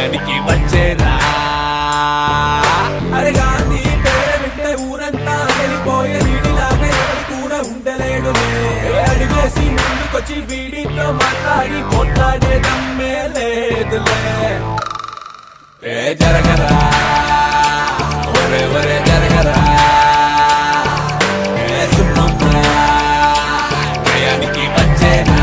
టయానికి వచ్చేరా. అరే గాంధీ పేరు వింటే ఊరంతా వెళ్ళిపోయే వీడిలాగా ఎవరు కూడా ఉండలేడు. అడిగేసి ముందుకొచ్చి వీడితో మాట్లాడి పోట్లాడే దమ్మే లేదులే. జరగరా ఒరే ఒరే జరగరా. సుమ్మరా టయానికి వచ్చేరా.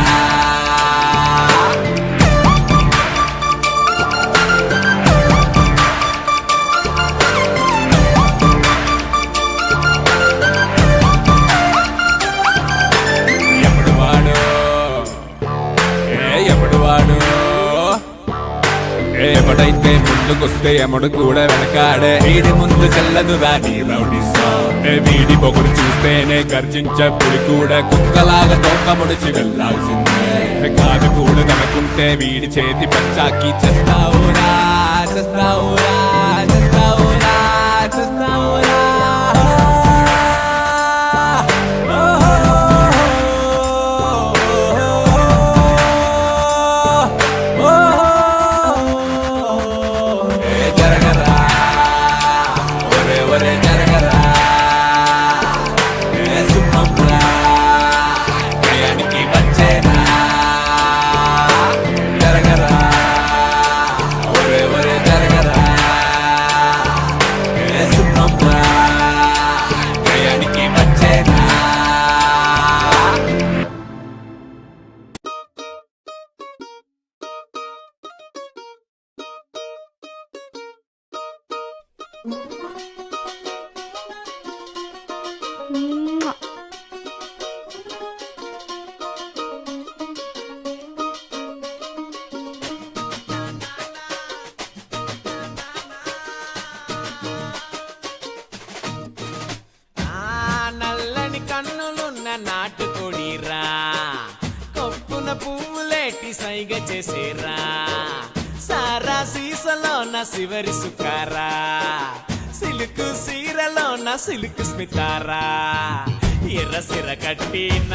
ఎప్పుడైతే ముందుకొస్తే ఎముడు కూడా వెనకాడే. వీడి ముందు చెల్లదు రాని రౌడీ సాంగ్. వీడి పొగుడు చూస్తేనే గర్జించే పులి కూడా కుక్కలాగా తోక ముడిచి వెళ్ళాల్సిందే. కాదు కూడా కనుకుంటే వీడి చేతి పంచాకి చేస్తావురా చేస్తావురా చేస్తావురా చేస్తావురా. నల్లని కన్నులున్న నాటుకోడిరా, కొప్పున పువ్వులేటి సైగ చేసేరా. సారా సీసలో నా శివరి సుకారా, సిలుకు సీరలో నా సిలుకు స్మితారా. ఎర్ర సిర కట్టిన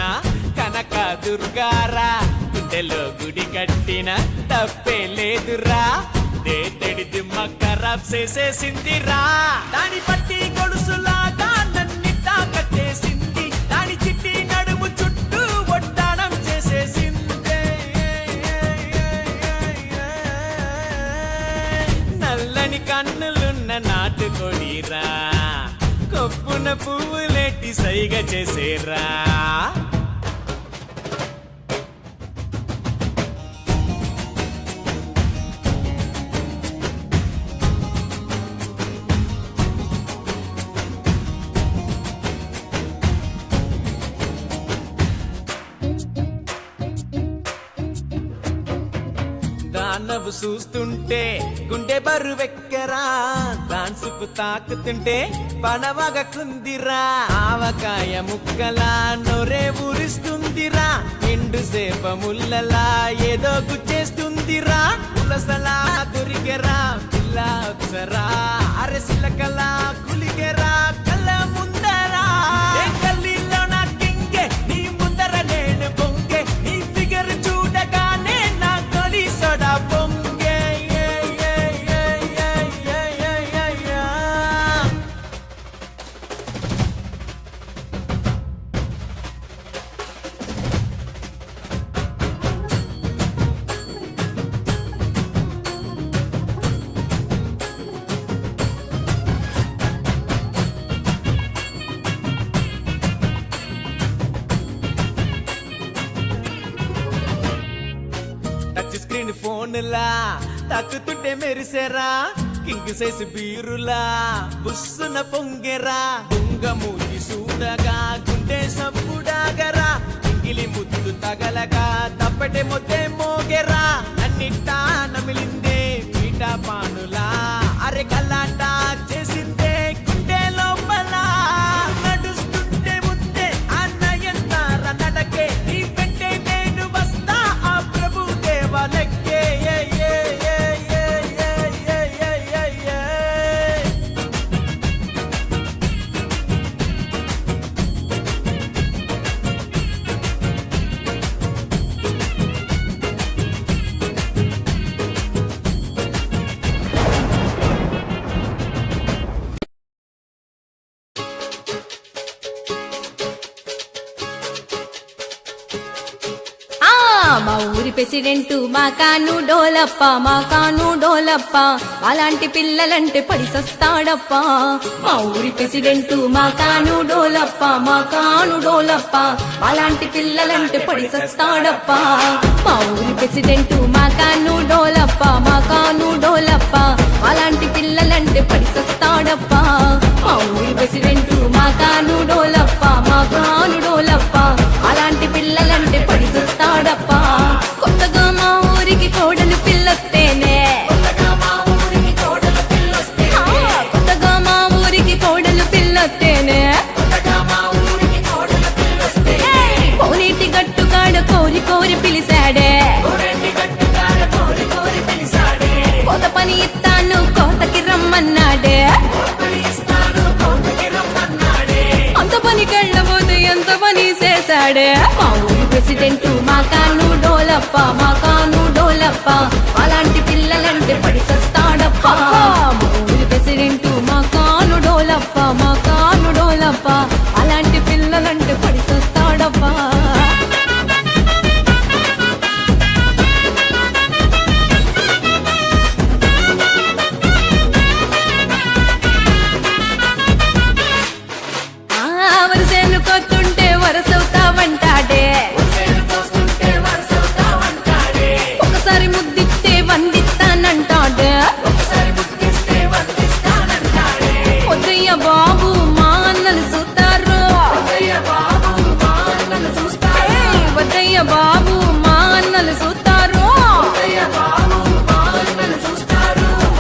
కనక దుర్గారా, గుండెలో గుడి కట్టిన తప్పే లేదురా. దేడి దిమ్మ ఖరాబ్ చేసేసిందిరా. దాని పట్టి గొలుసులాగా నన్నిట్టా కట్టేసింది. దాని చిట్టి నడుము చుట్టూ ఒడ్డాణం చేసేసింది. నల్లని కన్నులున్న నాటుకోడిరా, కొప్పున పువ్వులేటి సైగ చేసేరా. దానవు చూస్తుంటే గుండె బరువెక్కరా, దాన్సుకు తాకుతుంటే పడవగా కుందిరా. ఆవకాయ ముక్కలా నొరే ఊరిస్తుందిరా, ఎండు సేప ముల్లలా ఏదో గుచ్చేస్తుందిరా. పులసలా దొరికెరా పిల్ల అప్సరా, అరసిలకలా కులికెరా కళ్ళ ముందరా. గల్లీలో నా కింగే నీ ముందర నేను పొంగే, నీ ఫిగర్ చూడగానే నా గొలి సొడా పొంగే. టచ్ స్క్రీన్ ఫోన్లా తక్కుతుంటే మెరిసేరా. కింగ్ సైజ్ బీరులా బుస్సున పొంగెరా. దొంగ మూతి చూడగా గుండె సప్పుడాగరా. ఇంగిలి ముద్దు తగలగా తప్పటే మొత్తే మోగెరా. అన్నిట్టా నమిలిందే పీట పానులా, అరె కల్లాట చేసిందే గుండె లోపల. నడుస్తుంటే ముందే అన్నయ్యంతార నడకే, నీ వెంటే నేను వస్తా ఆ ప్రభు దేవాలకే. ప్రెసిడెంట్ మా కాను డోలప్ప మా కాను డోలప్ప అలాంటి పిల్లలంటే పడిసొస్తాడప్ప మా ఊరి ప్రెసిడెంట్ మా కాను డోలప్ప మా కాను డోలప్ప అలాంటి పిల్లలంటే పడిసొస్తాడప్ప మా ఊరి ప్రెసిడెంట్ మా కాను డోలప్ప మా కాను డోలప్ప అలాంటి పిల్లలంటే పడిసొస్తాడప్ప మా ఊరి ప్రెసిడెంట్ మా కాను డోలప్ప మా కాను డోలప్ప అలాంటి పిల్లలంటే పడిసొస్తాడప్ప కొత్తగా మా ఊరికి కోడలు పిల్లొస్తేనే కొత్తగా మా ఊరికి కోడలు పిల్లొస్తేనే కోనేటి గట్టుకాడ కోరి కోరి పిలిచాడే కొత్త పని ఇస్తాను కోతకి రమ్మన్నాడే అంత పనికెళ్ళబోతే ఎంత పని చేశాడే మా ఊరి ప్రెసిడెంట్ మా కాను డోలప్ప మా కాను డోలప్ప అలాంటి పిల్లలంటే పడిసొస్తాడప్ప మా ఊరి ప్రెసిడెంట్ మా కాను డోలప్ప మా కాను డోలప్ప అలాంటి పిల్లలంటే పడిసొస్తాడప్ప వరసేను కొత్తుంటే వరసవుతావంటాడే ఒకసారి ముద్దిస్తే వందిస్తానంటాడే వద్దయ్య బాబు మా అన్నలు చూస్తారు వద్దయ్య బాబు మా అన్నలు చూస్తారు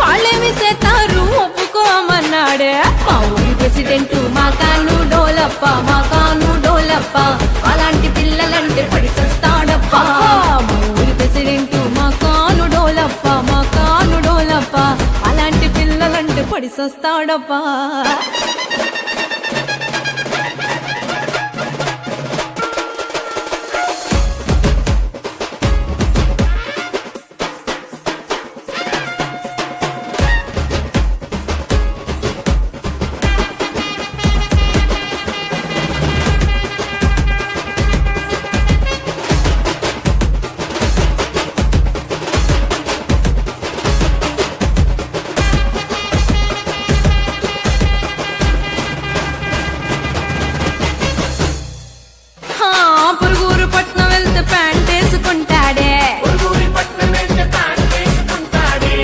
వాళ్ళేమి చేస్తారు ఒప్పుకోమన్నాడే మా ఊరి ప్రెసిడెంట్ మా కాను డోలప్ప మా కాను డోలప్ప అలాంటి పిల్లలంటే పడిసొస్తాడప్ప మా ఊరి ప్రెసిడెంట్ మా కాను డోలప్ప మా కాను డోలప్ప అలాంటి పిల్లలంటే పడిసొస్తాడప్ప పురుగురు పట్నం వెళ్తే ప్యాంట్ వేసుకుంటాడే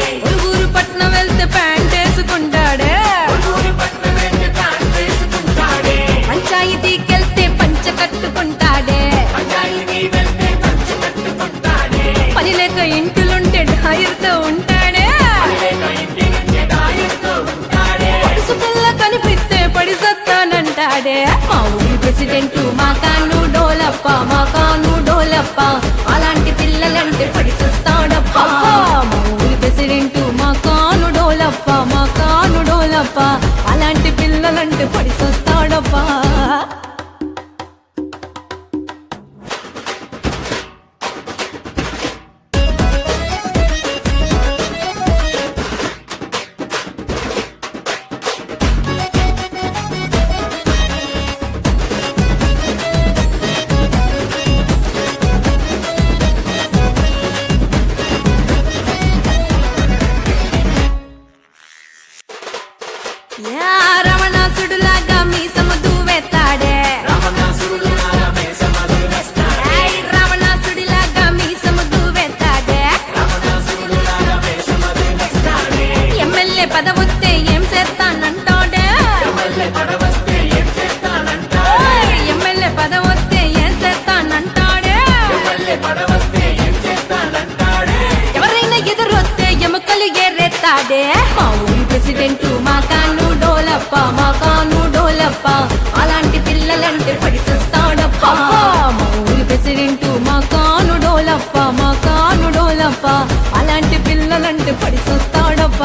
పురుగురు పట్నం వెళ్తే ప్యాంట్ వేసుకుంటాడే పంచాయతీకి వెళ్తే పంచ కట్టుకుంటాడే పని లేక ఇంటిలుంటే డాయర్తో ఉంటాడే పడుసు పిల్ల కనిపిస్తే పడిసొత్తానంటాడే మా ఊరి ప్రెసిడెంట్ మా కాను డోలప్ప మా కాను డోలప్ప అలాంటి పిల్లలంటే పడిసొస్తాడప్ప మా ఊరి ప్రెసిడెంట్ మా కాను డోలప్ప మా కాను డోలప్ప అలాంటి పిల్లలంటే పడిసొస్తాడప్ప రమణాసుడులాగా మీసము దూవెత్తాడే రావణాసుడిలాగా మీసము దూవెత్తాడే ఎమ్మెల్యే పదవొత్తే ఏం చేస్తానంటాడే ఎమ్మెల్యే పదవొత్తే ఏం చేస్తానంటాడే ఎవరైనా ఎదురొస్తే ఎముకలు ఎర్రెత్తాడే మా ఊరి ప్రెసిడెంట్ మా కాను డోలప్ప మా కాను డోలప్ప అలాంటి పిల్లలంటే పడిసొస్తాడప్ప మా ఊరి ప్రెసిడెంట్ మా కాను డోలప్ప మా కాను డోలప్ప అలాంటి పిల్లలంటే పడిసొస్తాడప్ప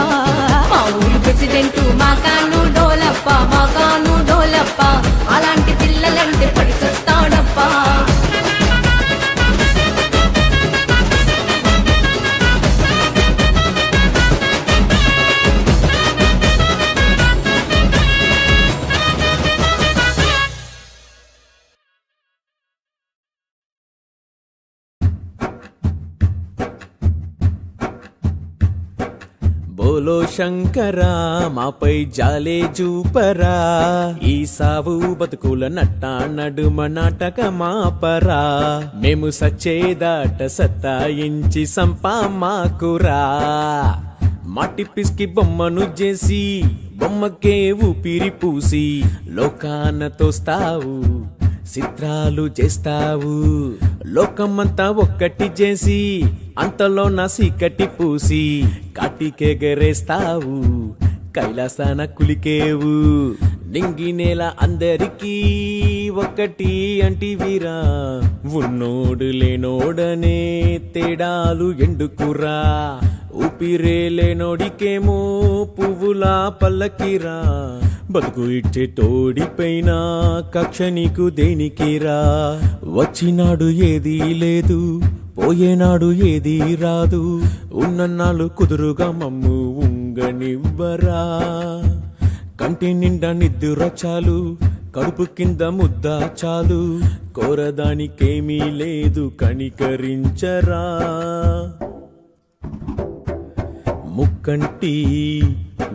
మా ఊరి ప్రెసిడెంట్ మా కాను డోలప్ప మా కాను డోలప్ప అలాంటి పిల్లలంటే పడిసొస్తాడప్ప బోలో శంకరా మాపై జాలే చూపరా ఈ సావు బతుకుల నట్ట నడుమ నాటక మాపరా మేము సచ్చేదాట సత్తాయించి సంపా మాకురా మట్టి పిసికి బొమ్మను చేసి బొమ్మకే ఊపిరి పూసి లోకాన తోస్తావు చిత్రాలు చేస్తావు లోకమంతా ఒక్కటి చేసి అంతలో నా సీకటి పూసి కాటికెగరేస్తావు కైలాసాన కులికేవు నింగి నేల అందరికీ ఒక్కటి అంటివిరా ఉన్నోడు లేనోడనే తేడాలు ఎండుకురా ఊపిరే లేనోడికేమో పువ్వులా పల్లకిరా బతుకు ఇచ్చే తోడిపైన కక్ష నీకు దేనికిరా వచ్చినాడు ఏదీ లేదు పోయేనాడు ఏదీ రాదు ఉన్నన్నాళ్ళు కుదురుగా మమ్ము ఉంగనివ్వరా కంటి నిండా నిద్దుర చాలు కడుపు కింద ముద్ద చాలు కోరదానికేమీ లేదు కనికరించరా ముక్కంటి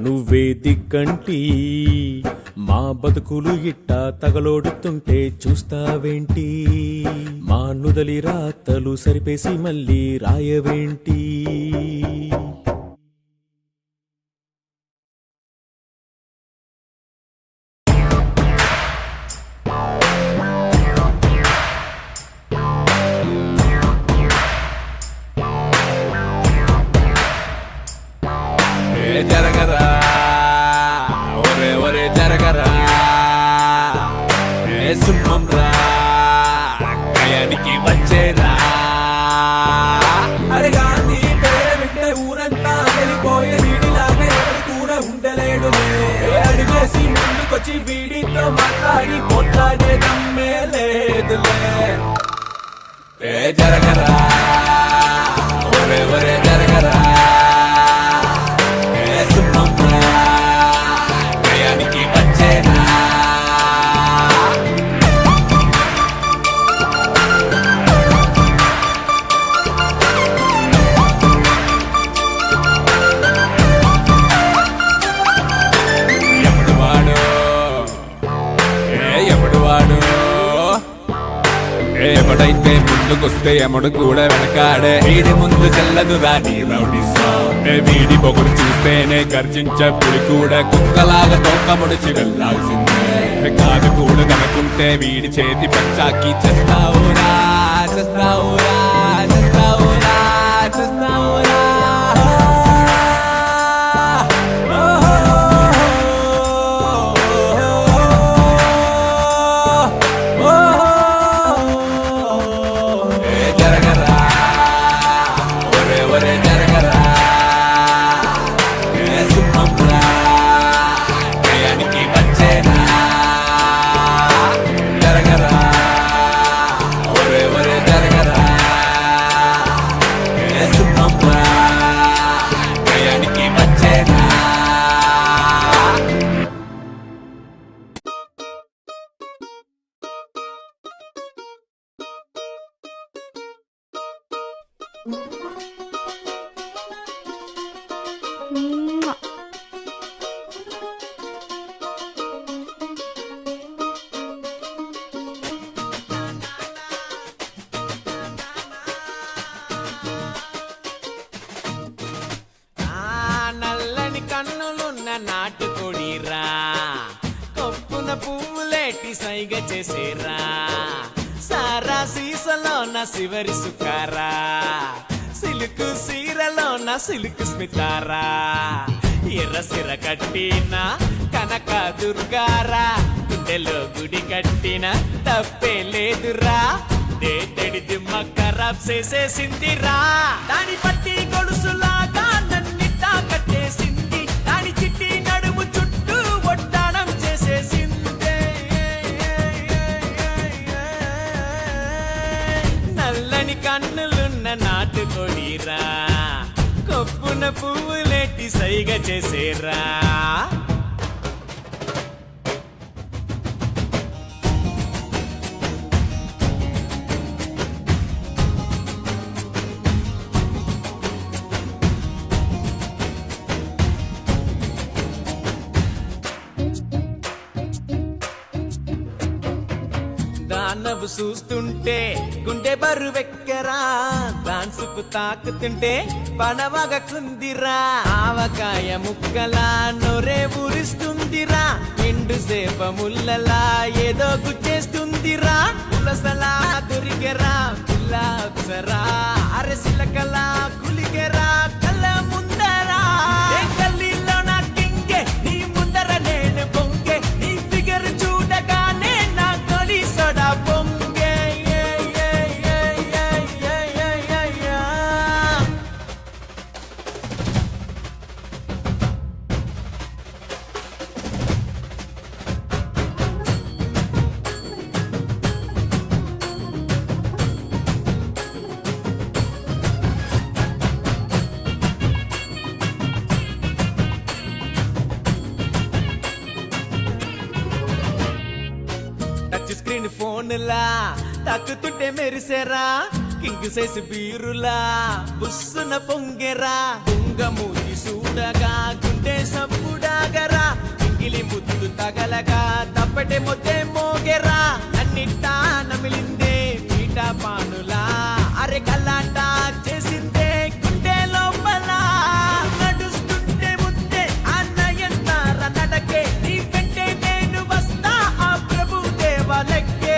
నువ్వే దిక్కంటి మా బతుకులు ఇట్టా తగలోడుతుంటే చూస్తావేంటి మా నుదలి రాతలు సరిపేసి మళ్ళీ రాయవేంటి జరగరా ఒరే ఒరే జరగరా సింహం రా కయానికి వచ్చేరా అరే గాంధీ పేరు వింటే ఊరంతా వెళ్ళిపోయే వీడిలాగా ఎవరు కూడా ఉండలేడు అడిగేసి ముందుకొచ్చి వీడితో మాట్లాడి పోట్లాడే దమ్మే లేదులే జరగరా ఒరే ఒరే జరగరా ఎప్పుడైతే ముందుకొస్తే ఎముడు కూడా వెనకాడే వీడి ముందు చెల్లదు రాని రౌడీ వీడి పొగుడు చూస్తేనే గర్జించప్పుడు కూడా కుక్కలాగా తొక్క ముడిచి వెళ్ళాల్సిందే కాదు కూడా కనుకుంటే వీడి చేతి పంచాకి చేస్తావురా చేస్తావురా చేస్తావురా చేస్తావురా నల్లని కన్నులున్న నాటుకొడిరా కొప్పున పువ్వులేటి సైగ చేసేరా సారా సీసలో నా శివరి సుకారా సిలుకు సీరలో నా సిలుకు స్మితారా ఎర్ర సిర కట్టిన కనక దుర్గారా గుండెలో గుడి కట్టిన తప్పే లేదురా దేటడి దిమ్మ ఖరాబ్ చేసేసిందిరా దాని పట్టి గొలుసులాగా నన్నిట్టా కట్టేసింది దాని చిట్టి నడుము చుట్టూ ఒట్టాడం చేసేసిందే నల్లని కన్నులున్న నాటుకొడిరా కొప్పున పువ్వులేటి సైగ చేసేరా నవ్వు చూస్తుంటే గుండె బరువెక్కరా, డాన్సుకు తాకుతుంటే పడవగా కుందిరా, ఆవకాయ ముక్కలా నొరే ఊరిస్తుందిరా, ఎండు సేప ముల్లలా ఏదో గుచ్చేస్తుందిరా, పులసలా దొరికెరా పిల్ల అప్సరా, అరసిలకలా కులికెరా కళ్ళ ముందరా, ఏ గల్లీలో నా కింగే నీ ముందర నేను పొంగే, నీ ఫిగర్ చూడగానే నా గొలి సొడా పొంగే. టచ్ స్క్రీన్ ఫోన్లా తక్కుతుంటే మెరిసేరా, కింగ్ సైజ్ బీరులా బుస్సున పొంగెరా, మూతి చూడగా గుండె సప్పుడాగరా, ఇంగిలి ముద్దు తగలగా తప్పటే మొత్తే మోగెరా, అన్నిట్టా నమిలిందే పీట పానులా, అరె కల్లాట చేసిందే గుండె లోపల, నడుస్తుంటే ముందే అన్నయ్యంతార నడకే, నీ వెంటే నేను వస్తా ఆ ప్రభు దేవాలకే.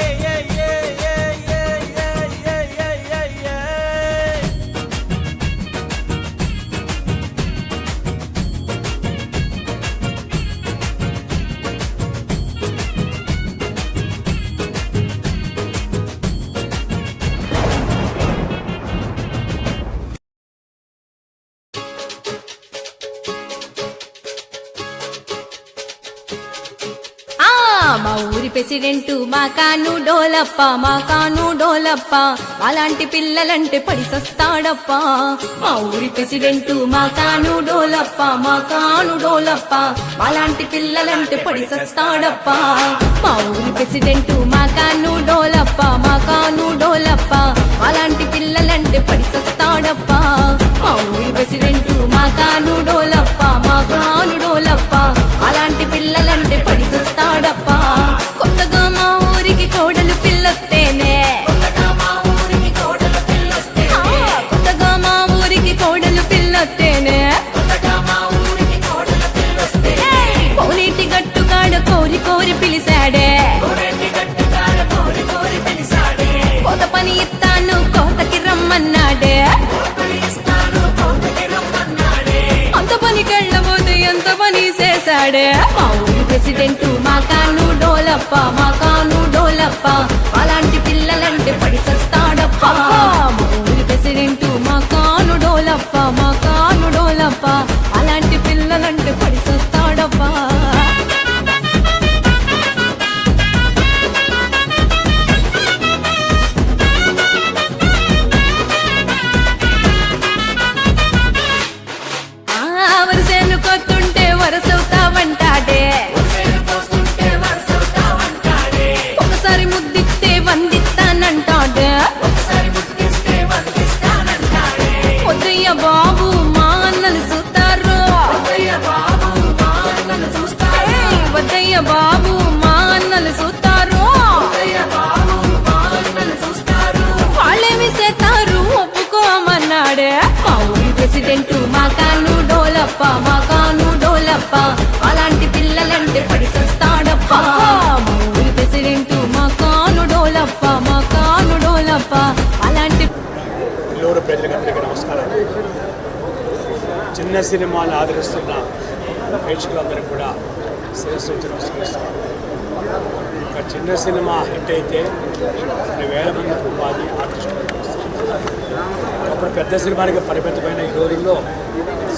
ఆ మా ఊరి ప్రెసిడెంట్ మా కాను డోలప్ప, మా కాను డోలప్ప, అలాంటి పిల్లలంటే పడిసొస్తాడప్ప, మా ఊరి ప్రెసిడెంట్ మా కాను డోలప్ప, మా కాను డోలప్ప, అలాంటి పిల్లలంటే పడిసొస్తాడప్ప, మా ఊరి ప్రెసిడెంట్ మా కాను డోలప్ప, మా కాను డోలప్ప, అలాంటి పిల్లలంటే పడిసొస్తాడప్ప, మా ఊరి ప్రెసిడెంట్ మా కాను డోలప్ప, మా కాను డోలప్ప, అలాంటి పిల్లలంటే పడిసొస్తాడప్ప, కొత్తగా మా ఊరికి కోడలు పిల్లొస్తేనే, కొత్తగా మా ఊరికి కోడలు పిల్లొస్తేనే, కోనేటి గట్టుగాడ కోరి కోరి పిలిచాడే, కొత్త పని ఇస్తాను కోతకి రమ్మన్నాడే, అంత పనికెళ్ళబోతే ఎంత పని చేశాడే, మా ఊరి ప్రెసిడెంట్ మా కాను డోలప్ప, మా కాను డోలప్ప, అలాంటి పిల్లలంటే పడిసొస్తాడప్ప, మా ఊరి ప్రెసిడెంట్ మా కాను డోలప్ప, మా కాను డోలప్ప, అలాంటి పిల్లలంటే పడిసొస్తాడప్ప. వరసేను కొత్తుంటే వరసవుతావంటాడే, ఒకసారి ముద్దిస్తే వందిస్తానంటాడే, వద్దయ్య బాబు మా అన్నలు చూస్తారు, వద్దయ్య బాబు మా అన్నలు చూస్తారు, వాళ్ళేమి చేస్తారు ఒప్పుకోమన్నాడే, మా ఊరి ప్రెసిడెంట్ మా కాను డోలప్ప, మా కాను డోలప్ప, అలాంటి పిల్లలంటే పడిసొస్తాడప్ప, మా ఊరి ప్రెసిడెంట్ మా కాను డోలప్ప, మా కాను డోలప్ప, అలాంటి నెల్లూరు ప్రజలందరికీ నమస్కారం. చిన్న సినిమాలు ఆదరిస్తున్న ప్రేక్షకులందరికీ కూడా శిరస్సు నమస్కరిస్తున్నాను. ఒక చిన్న సినిమా హిట్ అయితే కొన్ని వేల మందికి ఉపాధి ఆర్టిస్టులు అప్పుడు పెద్ద సినిమానికి పరిమితమైన ఈ రోజుల్లో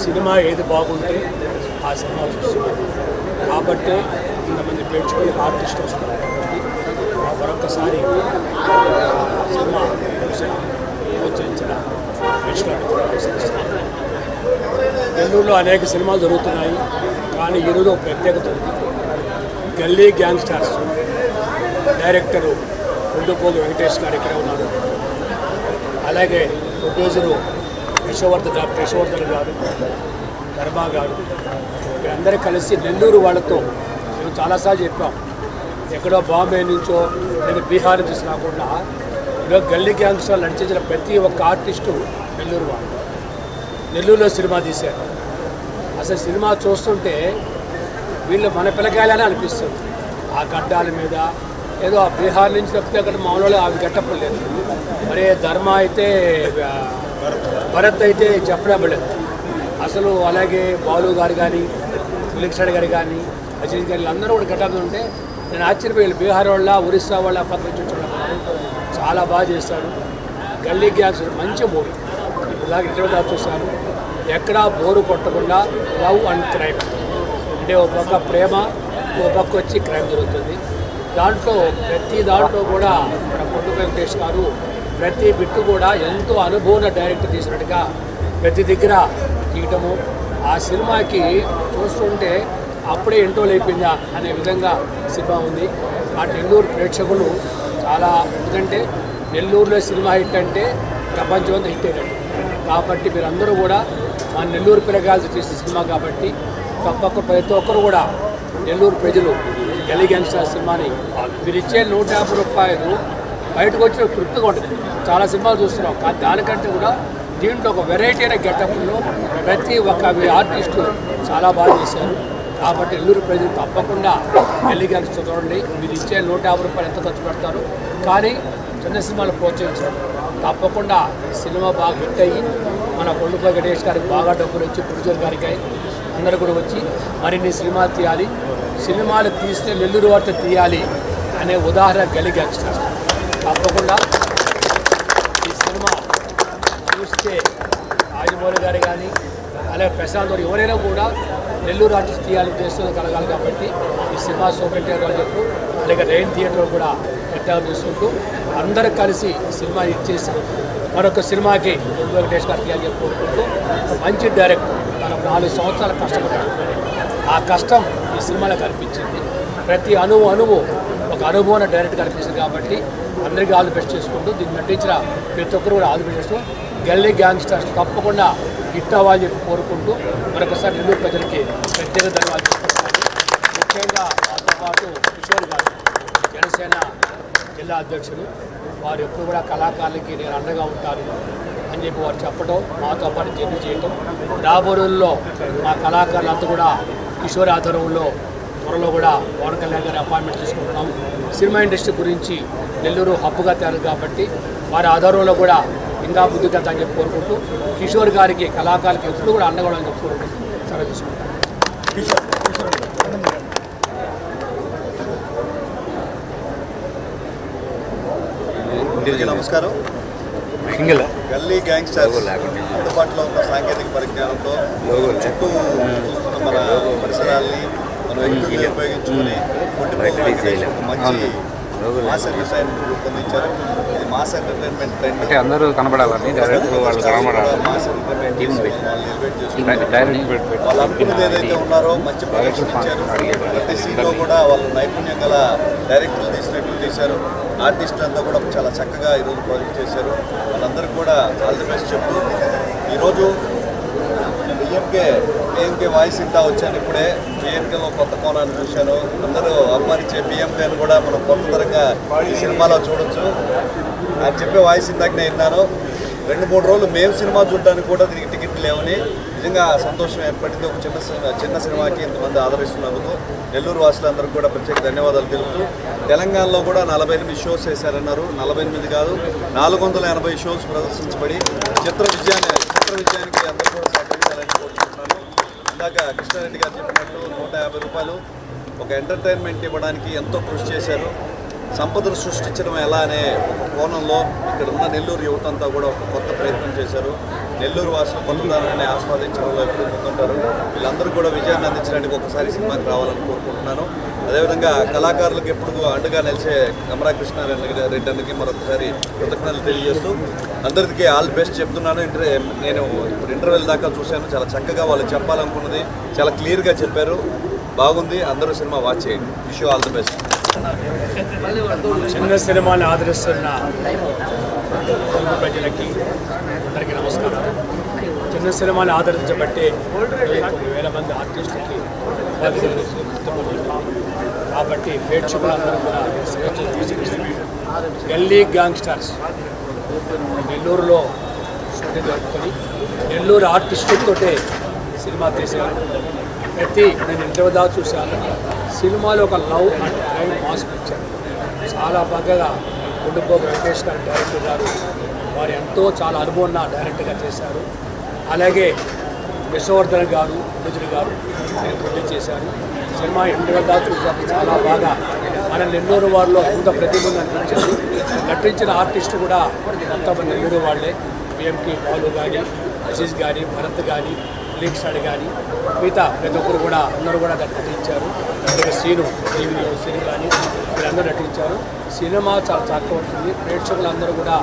సినిమా ఏది బాగుంటే ఆ సినిమా చూస్తున్నారు కాబట్టి ఇంతమంది ప్రేక్షకులకు ఆర్టిస్టులు వస్తున్నారు కాబట్టి మరొకసారి సినిమా చూసిన ప్రోత్సహించిన ప్రేక్షకులకు నమస్కరిస్తున్నాను. నెల్లూరులో అనేక సినిమాలు జరుగుతున్నాయి కానీ ఈరోజు ప్రత్యేకత ఉంది. గల్లీ గ్యాంగ్స్టర్స్ డైరెక్టరు గుండుపోగు వెంకటేష్ గారు ఇక్కడ ఉన్నారు, అలాగే ప్రొడ్యూసరు డాక్టర్ యశోవర్ధన్ గారు, ధర్మా గారు, వీరందరూ కలిసి నెల్లూరు వాళ్ళతో మేము చాలాసార్లు చెప్పాం ఎక్కడో బాంబే నుంచో లేదా బీహార్ నుంచి రాకుండా ఈరోజు గల్లీ గ్యాంగ్స్టర్ నడిచేసిన ప్రతి ఒక్క ఆర్టిస్టు నెల్లూరు వాళ్ళు. నెల్లూరులో సినిమా తీశారు. అసలు సినిమా చూస్తుంటే వీళ్ళు మన పిల్లకాయలని అనిపిస్తుంది. ఆ గడ్డాల మీద ఏదో ఆ బీహార్ నుంచి తప్పితే అక్కడ మామూలు అవి గట్టప్పుడు లేదు. మరి ధర్మ అయితే భరత్ అయితే చెప్పడం లేదు అసలు. అలాగే బాలు గారు కానీ విలక్షణ్ గారు కానీ అజయ్ గారు అందరూ కూడా గట్టలు ఉంటే నేను ఆశ్చర్యపోయాను. బీహార్ వాళ్ళ ఒరిస్సా వాళ్ళ పక్కన చూస్తున్నారు. చాలా బాగా చేస్తారు. గల్లీ గ్యాంగ్స్ మంచి మూవీ. ఇప్పుడు దాకా ఇంటర్వ్యూ దాకా చూస్తాను. ఎక్కడా బోరు కొట్టకుండా లవ్ అండ్ క్రైమ్ అంటే ఒక పక్క ప్రేమ, ఒక పక్క వచ్చి క్రైమ్ జరుగుతుంది. దాంట్లో ప్రతి దాంట్లో కూడా మన కొండ వెంకటేష్ గారు ప్రతి బిట్టు కూడా ఎంతో అనుభవం డైరెక్టర్ తీసినట్టుగా ప్రతి దగ్గర తీయటము. ఆ సినిమాకి చూస్తుంటే అప్పుడే ఇంటర్వ్యూలు అయిపోయిందా అనే విధంగా సినిమా ఉంది. ఆ నెల్లూరు ప్రేక్షకులు చాలా, ఎందుకంటే నెల్లూరులో సినిమా హిట్ అంటే ప్రపంచం అంతా హిట్ అయినట్టు. కాబట్టి మీరందరూ కూడా మా నెల్లూరు పిల్లగాలతో చేసిన సినిమా కాబట్టి తప్పక ప్రతి ఒక్కరు కూడా నెల్లూరు ప్రజలు గల్లీ గ్యాంగ్స్టర్ సినిమాని మీరు ఇచ్చే 150 రూపాయలు బయటకు వచ్చిన తృప్తిగా ఉంటుంది. చాలా సినిమాలు చూస్తున్నాం కానీ దానికంటే కూడా దీంట్లో ఒక వెరైటీ అయిన గెటప్లో ప్రతి ఒక్క ఆర్టిస్టు చాలా బాగా చేశారు. కాబట్టి నెల్లూరు ప్రజలు తప్పకుండా గల్లీ గ్యాంగ్స్టర్ చూడండి. మీరు ఇచ్చే 150 రూపాయలు ఎంత ఖర్చు పెడతారు కానీ చిన్న సినిమాలు ప్రోత్సహించడం. తప్పకుండా ఈ సినిమా బాగా హిట్ అయ్యి మన కొండపల్లి గణేష్ గారికి బాగా డబ్బులు వచ్చి ప్రొడ్యూసర్ గారికి అందరూ కూడా వచ్చి మరిన్ని సినిమాలు తీయాలి. సినిమాలు తీస్తే నెల్లూరు వార్త తీయాలి అనే ఉదాహరణ గల్లీ గ్యాంగ్స్టర్. తప్పకుండా ఈ సినిమా చూస్తే రాజమౌళి గారు కానీ అలాగే ప్రశాంత్ గారు ఎవరైనా కూడా నెల్లూరు ఆర్టిస్ట్ తీయాలని ఉద్దేశంలో కలగాలి. కాబట్టి ఈ సినిమా సూపర్ థియేటర్ అని చెప్పు అలాగే రెయిన్ థియేటర్ కూడా పెద్దగా తీసుకుంటూ అందరూ కలిసి ఈ సినిమా ఇచ్చేసి మరొక సినిమాకి కొండ వెంకటేష్ గారు తీయాలని చెప్పి కోరుకుంటూ మంచి డైరెక్టర్ మనం 4 సంవత్సరాలు కష్టపడ్డాడు. ఆ కష్టం ఈ సినిమాలో కనిపించింది. ప్రతి అణువు ఒక అనుభవం డైరెక్ట్ కనిపిస్తుంది. కాబట్టి అందరికీ ఆల్ ది బెస్ట్ చేసుకుంటూ దీన్ని నటించిన ప్రతి ఒక్కరు కూడా ఆల్ ది బెస్ట్. గల్లీ గ్యాంగ్స్టర్స్ తప్పకుండా హిట్ అవ్వాలని చెప్పి కోరుకుంటూ మరొకసారి నెల్లూరు ప్రజలకి ప్రత్యేక ధన్యవాదాలు చెప్పుకుంటున్నాను. ముఖ్యంగా వారితో పాటు కిషోర్ గారు జనసేన జిల్లా అధ్యక్షులు, వారు ఎప్పుడు కూడా కళాకారులకి నేను అండగా ఉంటాను అని చెప్పి వారు చెప్పడం, మాతో పాటు జర్నీ చేయటం. రాబోయే రోజుల్లో మా కళాకారులంతా కూడా కిషోర్ ఆధ్వర్యంలో త్వరలో కూడా పవన్ కళ్యాణ్ గారి అపాయింట్మెంట్ తీసుకుంటున్నాం. సినిమా ఇండస్ట్రీ గురించి నెల్లూరు హబ్బుగా తయారు కాబట్టి వారి ఆధ్వర్యంలో కూడా ఇంకా ముందుకెళ్తా అని చెప్పి కోరుకుంటూ కిషోర్ గారికి కళాకారులకి ఎప్పుడు కూడా అండగా అని చెప్పి కోరుకుంటూ సరే తీసుకుంటాం. నమస్కారం. గల్లీ గ్యాంగ్స్టర్స్ అందుబాటులో ఉన్న సాంకేతిక పరిజ్ఞానంతో చుట్టూ చూస్తున్న మన పరిసరాల్ని మన వ్యక్తుల్ని ఉపయోగించుకుని మంచి మాస్ ఎంటర్టైన్మెంట్ రూపొందించారు. ఇది మాస్ ఎంటర్టైన్మెంట్ ట్రెండ్ అంటే అందరూ కనబడాలని మాస్ ఎంటర్టైన్మెంట్ వాళ్ళు అనుకున్నది ఏదైతే ఉన్నారో మంచి ప్రొడక్షన్ ఇచ్చారు. ప్రతి సీన్లో కూడా వాళ్ళు నైపుణ్యం గల డైరెక్టర్లు తీసినట్లు తీశారు. ఆర్టిస్టులు అంతా కూడా చాలా చక్కగా ఈరోజు ప్రాజెక్ట్ చేశారు. వాళ్ళందరికీ కూడా ఆల్ ది బెస్ట్ చెప్తూ ఈరోజు పిఎంకే వాయిస్ ఇంటా వచ్చాను. ఇప్పుడే పిఎంకేలో కొత్త కోణాన్ని చూశాను. అందరూ అభిమానించే పిఎంకేని కూడా మనం కొత్త తరంగా ఈ సినిమాలో చూడొచ్చు. ఆయన చెప్పే వాయిస్ ఇందాక నేను విన్నాను. 2-3 రోజులు మేము సినిమా చూడడానికి కూడా దీనికి టికెట్లు లేవని నిజంగా సంతోషం ఏర్పడింది. ఒక చిన్న సినిమాకి ఇంతమంది ఆదరిస్తున్నందుకు నెల్లూరు వాసులందరికీ కూడా ప్రత్యేక ధన్యవాదాలు తెలుపుతూ తెలంగాణలో కూడా 48 షోస్ వేశారన్నారు. 48 కాదు 480 షోస్ ప్రదర్శించబడి చిత్ర విజయానికి అందరూ కూడా సహకరించాలని కోరుకుంటున్నాను. ఇందాక కృష్ణారెడ్డి గారు చెప్పినట్టు 150 రూపాయలు ఒక ఎంటర్టైన్మెంట్ ఇవ్వడానికి ఎంతో కృషి చేశారు. సంపదను సృష్టించడం ఎలా అనే ఒక కోణంలో ఇక్కడ ఉన్న నెల్లూరు యువతంతా కూడా ఒక కొత్త ప్రయత్నం చేశారు. నెల్లూరు వాసులు కొత్తదానాన్ని ఆస్వాదించడంలో ఎప్పుడు ముందుంటారు. వీళ్ళందరూ కూడా విజయాన్ని అందించడానికి ఒకసారి సినిమాకి రావాలని కోరుకుంటున్నాను. అదేవిధంగా కళాకారులకు ఎప్పుడు అండగా నిలిచే కమరా కృష్ణారెడ్డికి మరొకసారి కృతజ్ఞతలు తెలియజేస్తూ అందరికీ ఆల్ బెస్ట్ చెప్తున్నాను. నేను ఇప్పుడు ఇంటర్వెల్ దాకా చూశాను. చాలా చక్కగా వాళ్ళు చెప్పాలనుకున్నది చాలా క్లియర్గా చెప్పారు. బాగుంది. అందరూ సినిమా వాచ్ చేయండి. Wish you all the best. చిన్న సినిమాని ఆదరిస్తున్న తెలుగు ప్రజలకి అందరికీ నమస్కారం. చిన్న సినిమాని ఆదరించబట్టే 9,000 మంది ఆర్టిస్టులకి ఉపాధి గుర్తుపడుతుంది. కాబట్టి ప్రేక్షకులందరూ కూడా స్వేచ్ఛ తీసుకొస్తున్నారు. గల్లీ గ్యాంగ్స్టర్స్ నెల్లూరులో షూటింగ్ జరుపుకొని నెల్లూరు ఆర్టిస్టులతోటే సినిమా తీశారు. నేను ఇంటర్వ్యూ దాకా చూశాను. సినిమాలో ఒక love and crime mass picture చాలా బాగా గుండుపోగు వెంకటేష్ గారు డైరెక్టర్ గారు వారు ఎంతో చాలా అనుభవం ఉన్న డైరెక్టర్గా చేశారు. అలాగే విశ్వవర్ధన్ గారు ప్రొడ్యూసర్ గారు నేను ప్రొడ్యూస్ చేశారు. సినిమా ఇంటర్వ్యూ దాకా చూశాను. చాలా బాగా మన నెల్లూరు వారిలో ఎంత ప్రతిభ అనిపించింది. నటించిన ఆర్టిస్టు కూడా కొంతమంది నెల్లూరు వాళ్ళే. బిఎంకి బాలు కానీ, అజీజ్ కానీ, భరత్ కానీ, లీక్సాడ్ కానీ మిగతా ప్రతి ఒక్కరు కూడా అందరూ కూడా నటించారు. అలాగే సీను టీవీలో సీను కానీ వీళ్ళందరూ నటించారు. సినిమా చాలా చక్కగా ఉంటుంది. ప్రేక్షకులందరూ కూడా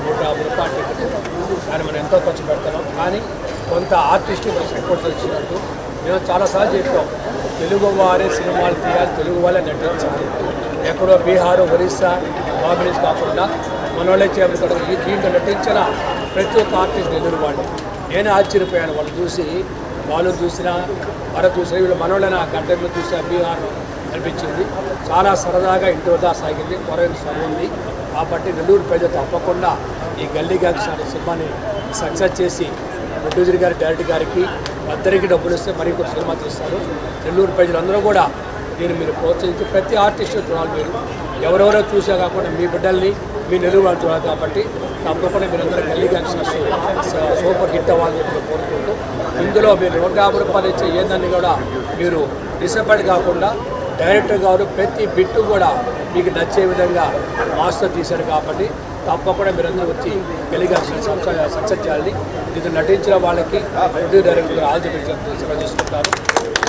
150 రూపాయలు టికెట్ కానీ మనం ఎంతో ఖర్చు పెడతాం. కానీ కొంత ఆర్టిస్టు మనం సపోర్ట్ వచ్చినట్టు మేము చాలాసార్లు చెప్పాం. తెలుగు వారే సినిమాలు తీయాలి, తెలుగు వాళ్ళే నటించాలి. ఎక్కడో బీహార్, ఒరిస్సా, బాంబేస్ కాకుండా మన వాళ్ళే చేపలు ఈ దీంట్లో నటించిన ప్రతి ఒక్క ఆర్టిస్ట్ ఎదురు వాళ్ళు. నేనే ఆశ్చర్యపోయాను వాళ్ళు చూసి. వాళ్ళు చూసినా భరత్ చూసినా వీళ్ళు మనోళ్ళైనా గడ్డలో చూసా బీహార్ అనిపించింది. చాలా సరదాగా ఇంటి వద్ద సాగింది. త్వరగా సర్వుంది. కాబట్టి నెల్లూరు ప్రజలు తప్పకుండా ఈ గల్లీ గ్యాంగ్స్టర్ సినిమాని సక్సెస్ చేసి ప్రొడ్యూసర్ గారి డైరెక్టర్ గారికి అందరికీ డబ్బులు ఇస్తే మరి ఇంకొక సినిమా తీస్తారు. నెల్లూరు ప్రజలందరూ కూడా దీన్ని మీరు ప్రోత్సహించి ప్రతి ఆర్టిస్టు చూడాలి. మీరు ఎవరెవరో చూసా కాకుండా మీ బిడ్డల్ని మీ నెల్లూరు వాళ్ళు చూడాలి. కాబట్టి తప్పకుండా మీరందరూ గల్లీ గ్యాంగ్స్టర్స్ సూపర్ హిట్ అవ్వాలని చెప్పి కోరుకుంటూ ఇందులో మీరు 150 రూపాయలు ఇచ్చే ఏందని కూడా మీరు డిసప్పాయింట్ కాకుండా డైరెక్టర్ గారు ప్రతి బిట్టు కూడా మీకు నచ్చే విధంగా మాస్టర్ తీశారు. కాబట్టి తప్పకుండా మీరందరూ వచ్చి గల్లీ గ్యాంగ్స్టర్స్ సక్సెస్ చేయాలని దీంట్లో నటించిన వాళ్ళకి producer director all the best తీసుకుంటారు.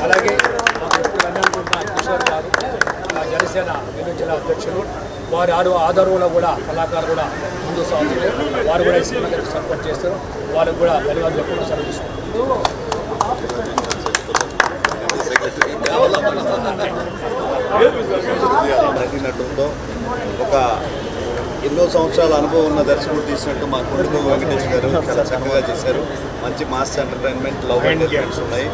అలాగే మాకు ఎప్పుడు అనుకుంటున్న కిషోర్ గారు మా జనసేన జిల్లా అధ్యక్షులు వారి ఆధారంలో కూడా కళాకారులు కూడా ముందు సాగుతున్నారు. వారు కూడా ఈ సినిమాకి సపోర్ట్ చేస్తారు. వారికి కూడా ధన్యవాదాలు ఎప్పుడు సెలవు తీసుకుంటారు. నటినట్టుందో ఒక ఎన్నో సంవత్సరాల అనుభవం ఉన్న దర్శకుడు తీసినట్టు మా కుటుంబ వెంకటేష్ గారు చాలా చక్కగా చేశారు. మంచి మాస్ ఎంటర్టైన్మెంట్, లవ్ ఎంటర్టైన్మెంట్స్ ఉన్నాయి.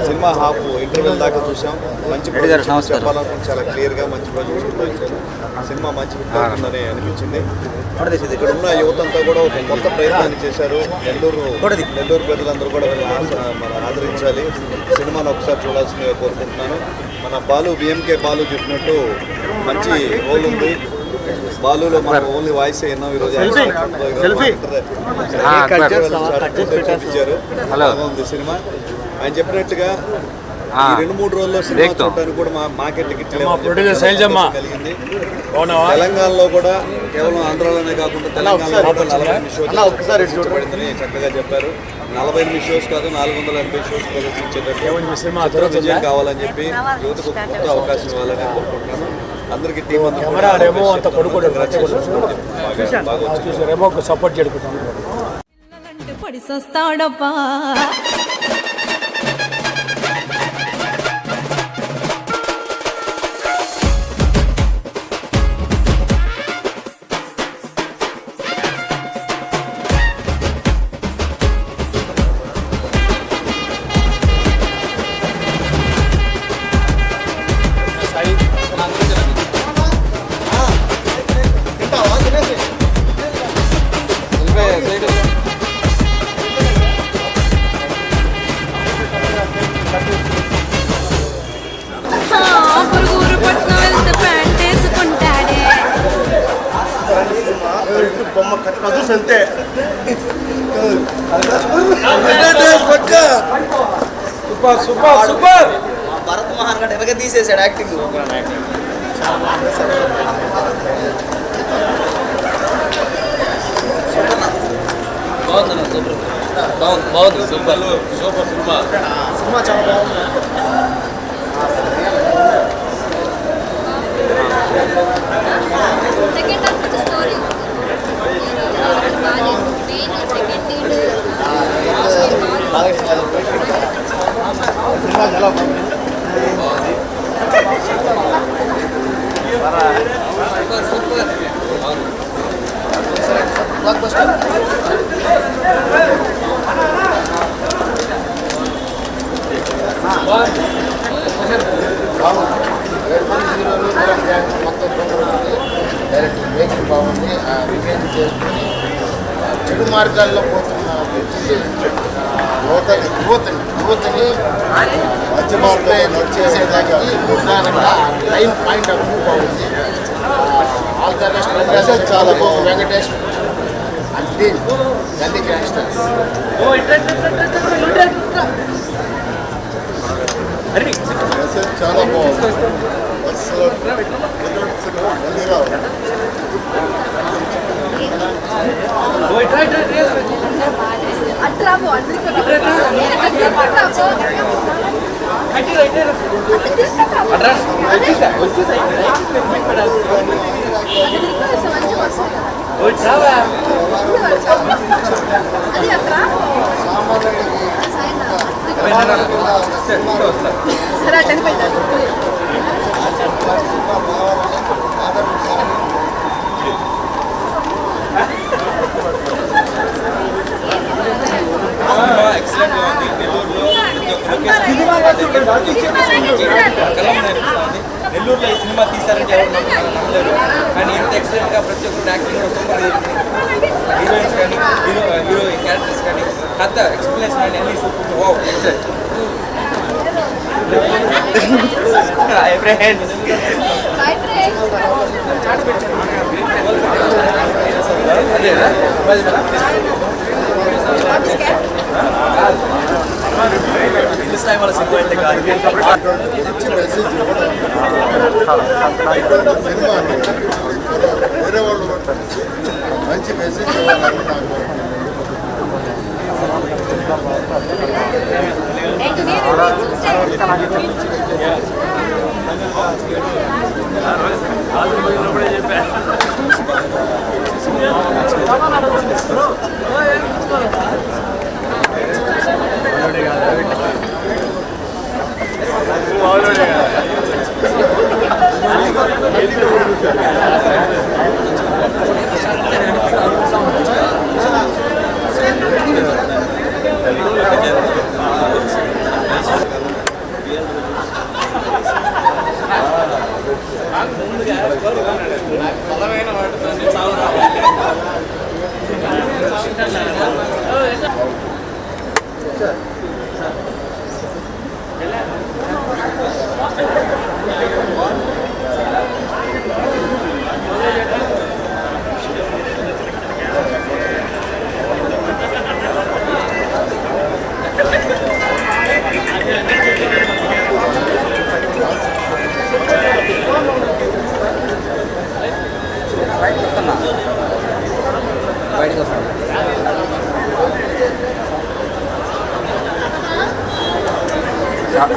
సినిమా హాఫ్ ఇంటర్వెల్ దాకా చూసాం. మంచి చెప్పాలనుకుంటే చాలా క్లియర్గా మంచి ప్రొజెక్షన్ ఇచ్చారు. సినిమా మంచి హిట్ అవుతుందని అనిపించింది. ఇక్కడ ఉన్న యువతంతా కూడా ఒక కొత్త ప్రయత్నాన్ని చేశారు. నెల్లూరు ప్రజలందరూ కూడా మన ఆదరించాలి. సినిమాను ఒకసారి చూడాల్సిందిగా కోరుకుంటున్నాను. మన బిఎంకే బాలు చెప్పినట్టు మంచి రోల్ ఉంది. బాలులో మనం ఓన్లీ వాయిస్ అయినాం. ఈరోజు ఉంది సినిమా. ఆయన చెప్పినట్టుగా 2-3 రోజుల్లో సినిమా చూడడానికి కూడా మాకే టికెట్ కలిగింది. తెలంగాణలో కూడా కేవలం ఆంధ్రాలోనే కాకుండా తెలంగాణలో 48 షోస్ పడిందని చక్కగా చెప్పారు. 48 షోస్ కాదు, 480 షోస్ ప్రదర్శించేటట్టు విజయం కావాలని చెప్పి యువతకు కొత్త అవకాశం ఇవ్వాలని కోరుకుంటున్నాను. అందరికీ టీం సపోర్ట్ చేసుకుంటాం. పడిసొస్తాడప్పా బొమ్మ కట్టదు అంతే. సూపర్. భరత్ మహాన్ గడ్ ఎవరిగా తీసేసాడు యాక్టింగ్. బాగుంది. సూపర్ సినిమా చాలా బాగుంది. Second half of the story main second lead block buster. బాగుంది 7 మంది హీరోలు విలన్ గ్యాంగ్ మొత్తం సూపర్ ఉంది. డైరెక్టర్ మేకింగ్ బాగుంది. రివెంజ్ చేసుకుని చెడు మార్గాల్లో పోతున్న వ్యక్తిని యువతని మంచి మార్గంలో చేసేదానికి ప్రధానంగా లైన్ పాయింట్ ఆఫ్ వ్యూ బాగుంది. ఆల్ ద బెస్ట్ చాలా బాగుంది. వెంకటేష్ అంటే గల్లీ గ్యాంగ్స్టర్స్ చాలా బాగుంది. అసలు ఎక్సలెంట్ గా ఉంది. నెల్లూరులో ఈ సినిమా తీశారంటే ఎవరు నమ్మలేరు. కానీ ఇంత ఎక్సలెంట్ గా ప్రతి ఒక్కరు యాక్టింగ్ సూపర్. హీరోయిన్స్ కానీ హీరో క్యారెక్టర్స్ కానీ కథ ఎక్స్ప్లెనేషన్ కానీ అన్ని super. Wow excellent. Hi friends. అదేనా స్థాయి వాళ్ళ సినిమా అయితే కాదు. మంచి మెసేజ్ సినిమా వేరే వాళ్ళు మంచి మెసేజ్ ఇవ్వాలని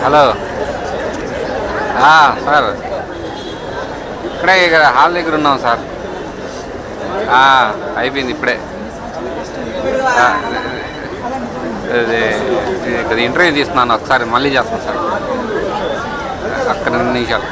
హలో సార్, ఇక్కడే హాల్ దగ్గర ఉన్నాం సార్. అయిపోయింది ఇప్పుడే. అది ఇంటర్వ్యూ తీసుకున్నాను, ఒకసారి మళ్ళీ చేస్తాను సార్. అక్కడ 2 నిమిషాలు.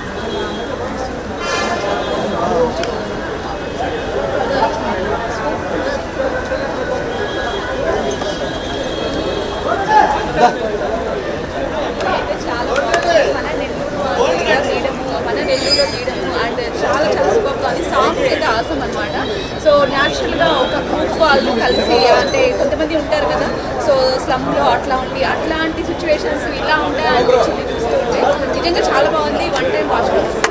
మన నెల్లూరులో తీయడము అండ్ చాలా సూపర్గా ఉంది. సాంగ్స్ అయితే అవసరం అనమాట. సో న్యాచురల్గా ఒక గ్రూప్ వాళ్ళు కలిసి, అంటే కొంతమంది ఉంటారు కదా, సో స్లమ్లో అట్లా ఉండి అట్లాంటి సిచ్యువేషన్స్ ఇలా ఉంటాయి అనిపించింది చూస్తుంటే. నిజంగా చాలా బాగుంది. 1 టైం వాచ్ చేస్తుంది.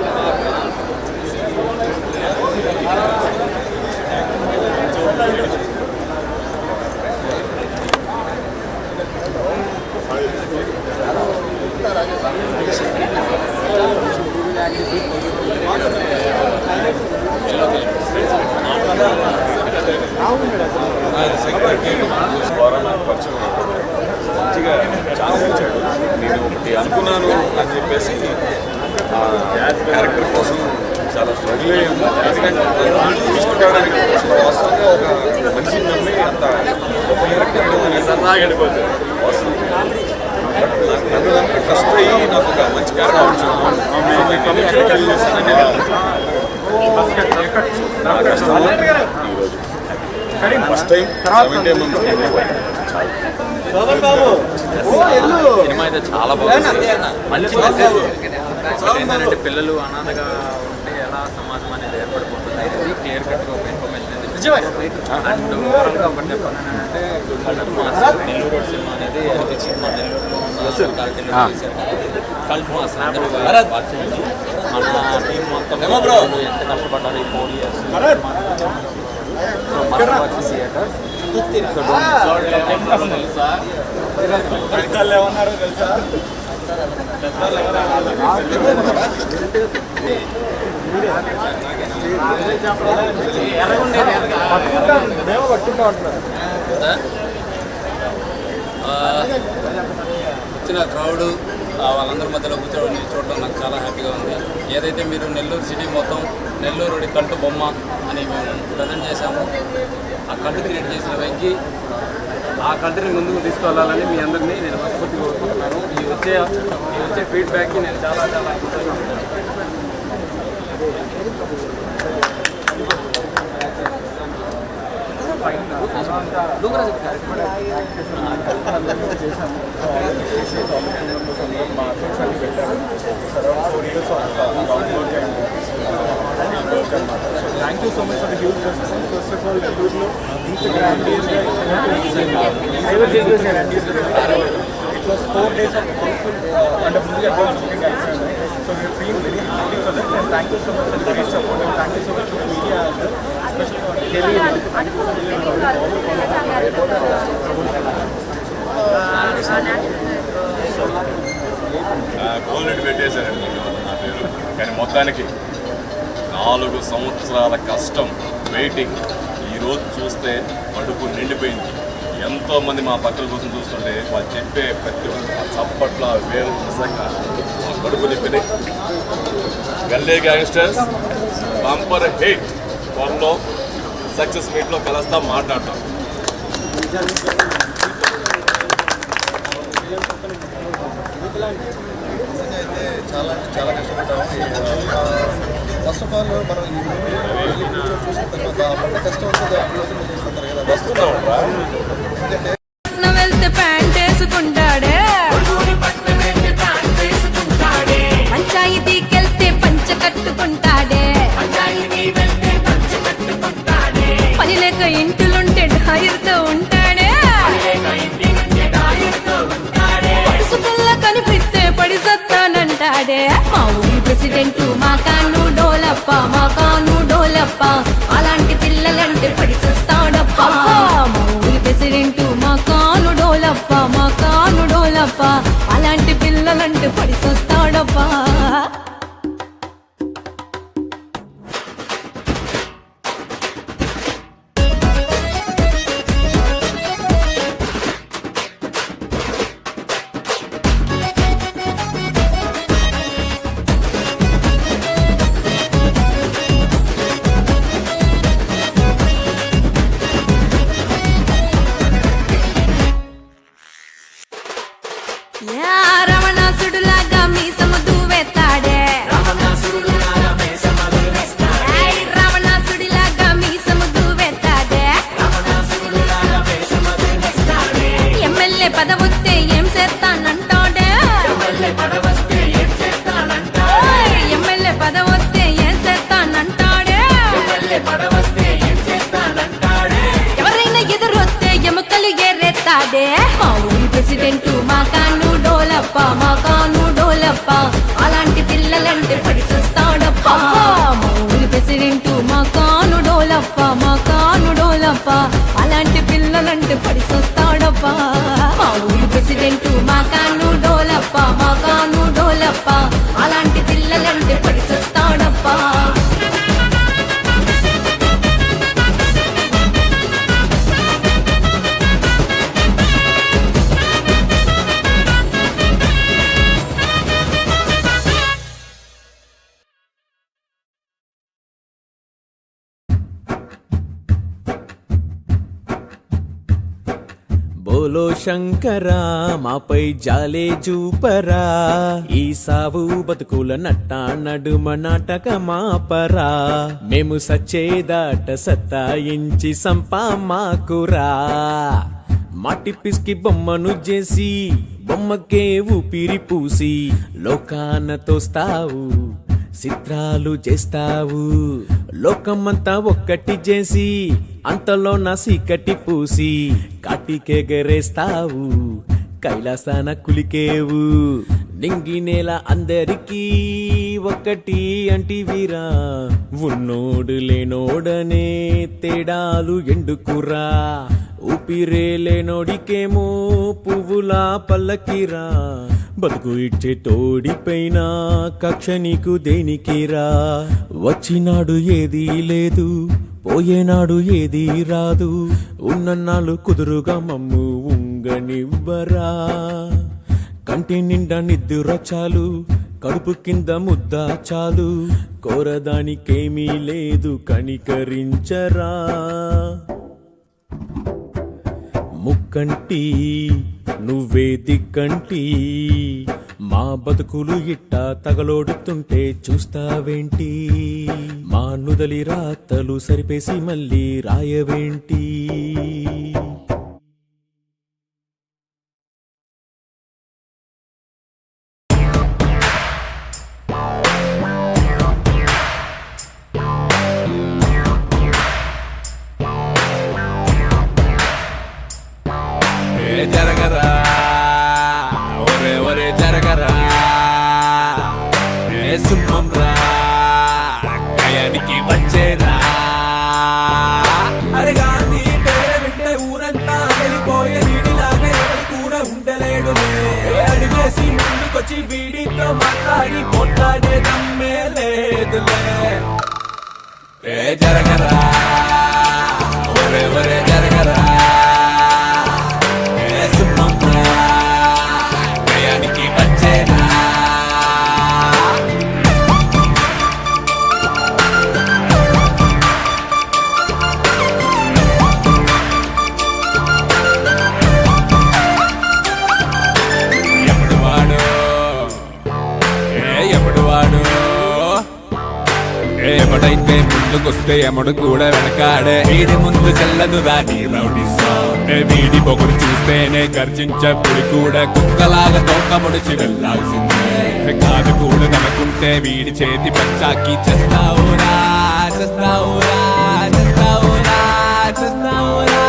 ద్వారా నాకు పరిచయం మంచిగా ఛాన్స్ ఇచ్చాడు. నేను ఒకటి అనుకున్నాను అని చెప్పేసి క్యారెక్టర్ కోసం చాలా స్ట్రగుల్ అయ్యాము. ఎందుకంటే తీసుకురావడానికి వాస్తవంగా ఒక మనిషిని నమ్మి అంత ఒక క్యారెక్టర్ వాస్తవం నన్ను నమ్మి ట్రస్ట్ అయ్యి నాకు ఒక మంచి క్యారెక్టర్ వచ్చింది. ఫస్ట్ టైం 7 months సినిమా అయితే చాలా బాగుంది. మంచి మెసేజ్ ఏంటంటే పిల్లలు అనాథగా ఉంటే ఎలా సమాజం అనేది ఏర్పడిపోతుంది అనేది క్లియర్ కట్గా ఒక ఇన్ఫర్మేషన్ అనేది అండ్ ఓవరాల్గా ఒకటి చెప్పానంటే cult mass Nellore road cinema అనేది అనిపించింది మా నెల్లూరులో కల్ట్ మాస్ అందరూ వాచ్ చేయండి. మన టీం మొత్తం ఎంత కష్టపడ్డారు ఈ 4 years థియేటర్ ఏమన్నారో తెలుసా? వచ్చిన క్రౌడ్ వాళ్ళందరి మధ్యలో కూర్చోవడం చూడటం నాకు చాలా హ్యాపీగా ఉంది. ఏదైతే మీరు నెల్లూరు సిటీ మొత్తం నెల్లూరు కల్టు బొమ్మ అని మేము ప్రజెంట్ చేశాము, ఆ కల్టు క్రియేట్ చేసిన వెంకి ఆ కల్టుని ముందుకు తీసుకెళ్లాలని మీ అందరినీ నేను మనస్ఫూర్తిగా కోరుకుంటున్నాను. ఈ వచ్చే ఫీడ్బ్యాక్కి నేను చాలా చాలా thank you so much for the huge response. First of all నెల్లూరులో ఇంత గ్రాండియర్గా it was 4 days of housefull అంటే ముందుగా అడ్వాన్స్ బుకింగ్ అయిపోయింది. So we're feeling very happy for that and thank you so much for the great support and thank you so much for the media కోల్డ్ పెట్టేశారండి నా పేరు. కానీ మొత్తానికి 4 సంవత్సరాల కష్టం వెయిటింగ్ ఈరోజు చూస్తే కడుపు నిండిపోయింది. ఎంతోమంది మా పక్కల కోసం చూస్తుంటే వాళ్ళు చెప్పే ప్రతి ఒక్క చప్పట్ల వేరు నిజంగా మా కడుపు నింపినాయి. గల్లీ గ్యాంగ్స్టర్స్ బంపర్ హిట్ త్వరలో సక్సెస్ మీట్లో కలుస్తాం, మాట్లాడతాం. అయితే చాలా కష్టపడ్డాము. ఫస్ట్ ఆఫ్ ఆల్ మనం ఈ చూసిన తర్వాత కష్టం ఉంటుంది కదా వస్తున్నాం. ఎందుకంటే వెళ్తే ప్యాంట్ వేసుకుంటాడే, పంచాయతీకెళ్తే పంచ కట్టుకుంటాడే, పని లేక ఇంటిలుంటే డాయర్తో ఉంటాడే, పడుసు పిల్ల కనిపిస్తే పడి సత్తానంటాడే. మా ఊరి ప్రెసిడెంట్ మా కాను డోలప్ప, మా కాను డోలప్ప, అలాంటి పిల్లలంటే పడి సస్తాడప్ప. మా ఊరి ప్రెసిడెంట్ మా కాను డోలప్ప, మా కాను డోలప్ప, అలాంటి పిల్లలంటే పడి సస్తాడప్ప. రమణాసుడులాగా మీసము దువ్వెత్తాడే, రావణాసుడిలాగా మీసము దువ్వెత్తాడే, ఎమ్మెల్యే పదవొత్తే ఏం చేస్తానంటాడే, ఎమ్మెల్యే పదవొత్తే ఏం చేస్తానంటాడే, ఎవరైనా ఎదురొస్తే ఎముకలు ఎర్రెత్తాడే. మా ఊరి ప్రెసిడెంట్ మా కాను డోలప్ప, మా కాను డోలప్ప, అలాంటి పిల్లలంటే పడి చూస్తాడప్ప. మా ఊరి ప్రెసిడెంట్ మా కాను డోలప్ప, మా కాను డోలప్ప, అలాంటి పిల్లలంటే పడి చూస్తాడప్ప. మా ఊరి ప్రెసిడెంట్ మా కాను డోలప్ప, మా కాను డోలప్ప, అలాంటి పిల్లలంటే పడి చూస్తాడప్ప. బోలో శంకరా మాపై జాలే జూపరా, ఈ సావు బతుకుల నట్ట నడుమ నాటక మాపరా, మేము సచ్చేదాట సత్తాయించి సంపా మాకురా, మట్టి పిసికి బొమ్మను చేసి బొమ్మకే ఊపిరి పూసి లోకాన తోస్తావు చిత్రాలు చేస్తావు లోకమంతా ఒక్కటి చేసి అంతలో నా సీకటి పూసి కాటికెగరేస్తావు కైలాసాన కులికేవు నింగి నేల అందరికీ ఒక్కటి అంటివిరా ఉన్నోడు లేనోడనే తేడాలు ఎండుకురా ఊపిరే లేనోడికేమో పువ్వులా పల్లకిరా బతుకు ఇచ్చే తోడిపైన కక్ష నీకు దేనికిరా వచ్చినాడు ఏదీ లేదు పోయేనాడు ఏదీ రాదు ఉన్నన్నాళ్ళు కుదురుగా మమ్ము ఉంగనివ్వరా కంటి నిండా నిద్దుర చాలు కడుపు కింద ముద్ద చాలు కోరదానికేమీ లేదు కనికరించరా ముక్కంటి నువ్వే దిక్కంటి మా బతుకులు ఇట్టా తగలోడుతుంటే చూస్తావేంటి మా నుదలి రాతలు సరిపేసి మళ్ళీ రాయవేంటి జరగరా ఒరే ఒరే జరగరా సింహం రా కయానికి వచ్చేరా అరే గాంధీ పేరు వింటే ఊరంతా వెళ్ళిపోయే వీడిలాగా ఎవరు కూడా ఉండలేడు అడిగేసి ముందుకొచ్చి వీడితో మాట్లాడి పోట్లాడే దమ్మే లేదులే జరగరా ఒరే ఒరే జరగరా ఎమడైతే ముందుకొస్తే ఎమడు కూడా వెనకాడే వీడి ముందు చెల్లదు రాని వీడి పొగుడు చూస్తేనే గర్జించప్పుడు కూడా కుక్కలాగా తోక ముడిచి వెళ్ళాల్సిందే కాదు కూడా అనుకుంటే వీడి చేతి పచ్చాకి చేస్తావురా చేస్తావురా చేస్తావురా చేస్తావురా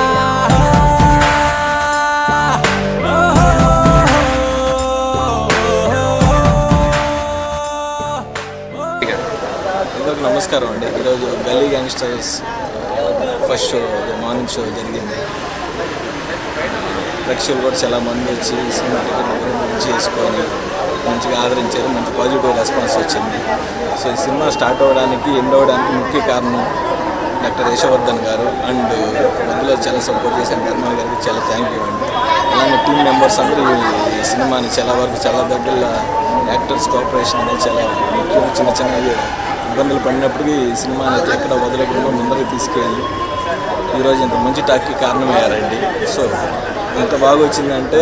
నమస్కారం అండి. ఈరోజు గల్లీ gangsters first show morning show జరిగింది. ప్రేక్షకులు కూడా చాలా మంది వచ్చి సినిమా టికెట్లు బుక్ చేసుకొని మంచిగా ఆదరించారు. మంచి పాజిటివ్ రెస్పాన్స్ వచ్చింది. సో ఈ సినిమా స్టార్ట్ అవ్వడానికి ఎండ్ అవ్వడానికి ముఖ్య కారణం డాక్టర్ యశవర్ధన్ గారు అండ్ మధ్యలో చాలా సపోర్ట్ చేశాను ధర్మ గారికి చాలా థ్యాంక్ యూ అండి. అలాగే టీమ్ మెంబర్స్ అందరూ ఈ సినిమాని చాలా వరకు చాలా దగ్గర యాక్టర్స్ కోఆపరేషన్ అనేది చాలా ముఖ్యం. చిన్న చిన్న ఇబ్బందులు పడినప్పటికీ ఈ సినిమాని ఎక్కడ వదలకుండా ముందరికి తీసుకెళ్ళి ఈరోజు ఇంత మంచి టాక్కి కారణమయ్యారండి. సో ఇంత బాగా వచ్చిందంటే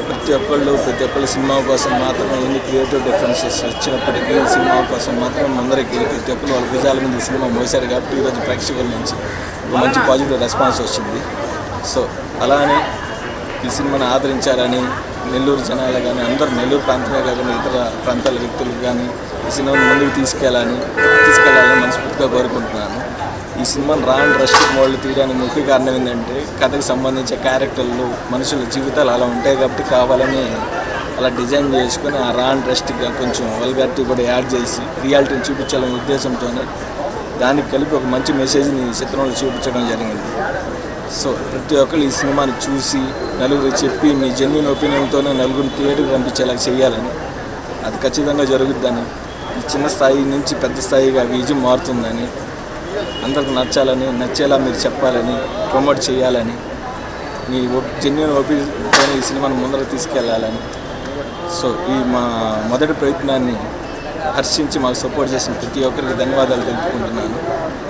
ప్రతి ఒక్కళ్ళు సినిమా కోసం మాత్రమే ఎన్ని క్రియేటివ్ డిఫరెన్సెస్ వచ్చినప్పటికీ సినిమా కోసం మాత్రం ముందరికి ప్రతి ఒక్కరు వాళ్ళ విజయాల మీద ఈ సినిమా మోసారు కాబట్టి ఈరోజు ప్రేక్షకుల నుంచి మంచి పాజిటివ్ రెస్పాన్స్ వచ్చింది. సో అలానే ఈ సినిమాని ఆదరించాలని నెల్లూరు జనాలు కానీ అందరూ నెల్లూరు ప్రాంతమే కాకుండా ఇతర ప్రాంతాల వ్యక్తులకు కానీ ఈ సినిమాని ముందుకు తీసుకెళ్ళాలని మనస్ఫూర్తిగా కోరుకుంటున్నాను. ఈ సినిమాని రాండ్ రస్టిక్ మోడ్లు తీయడానికి ముఖ్య కారణం ఏంటంటే కథకు సంబంధించిన క్యారెక్టర్లు మనుషుల జీవితాలు అలా ఉంటాయి కాబట్టి కావాలని అలా డిజైన్ చేసుకొని ఆ రాండ్ రస్టిక్గా కొంచెం వల్గారిటీ కూడా యాడ్ చేసి రియాలిటీని చూపించాలనే ఉద్దేశంతోనే దానికి కలిపి ఒక మంచి మెసేజ్ని ఈ చిత్రంలో చూపించడం జరిగింది. సో ప్రతి ఒక్కరు ఈ సినిమాని చూసి నలుగురు చెప్పి మీ జెన్యున్ ఒపీనియన్తోనే నలుగురిని థియేటర్కి పంపించేలా చేయాలని, అది ఖచ్చితంగా జరుగుద్దని, ఈ చిన్న స్థాయి నుంచి పెద్ద స్థాయిగా విజయం మారుతుందని, అందరికి నచ్చేలా మీరు చెప్పాలని, ప్రమోట్ చేయాలని, మీ జెన్యున్ ఒపీనియన్తో ఈ సినిమాని ముందర తీసుకెళ్లాలని. సో ఈ మా మొదటి ప్రయత్నాన్ని హర్షించి మాకు సపోర్ట్ చేసిన ప్రతి ఒక్కరికి ధన్యవాదాలు తెలుపుకుంటున్నాను.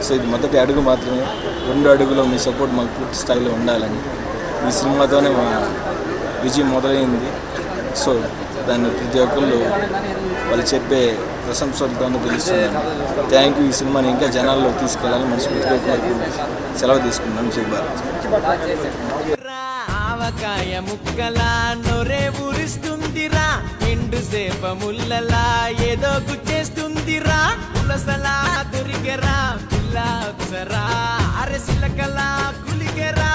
సో ఇది మొదటి అడుగు మాత్రమే, 2 అడుగులో మీ సపోర్ట్ మాకు పూర్తి స్థాయిలో ఉండాలని. ఈ సినిమాతోనే మా విజయం మొదలైంది. సో దాన్ని ప్రతి ఒక్కళ్ళు వాళ్ళు చెప్పే ప్రశంసలతోనే తెలుస్తుందండి. Thank you. ఈ సినిమాని ఇంకా జనాల్లో తీసుకెళ్ళాలని మనస్ఫూర్తిగా కోరుకుంటూ సెలవు తీసుకున్నాను. జై భారత్. ఆవకాయ ముక్కలా నొరే ఊరిస్తుందిరా ఎండు సేప ముల్లలా ఏదో గుచ్చేస్తుందిరా పులసలా దొరికెరా పిల్ల అప్సరా అరెసిలకలా కులికెరా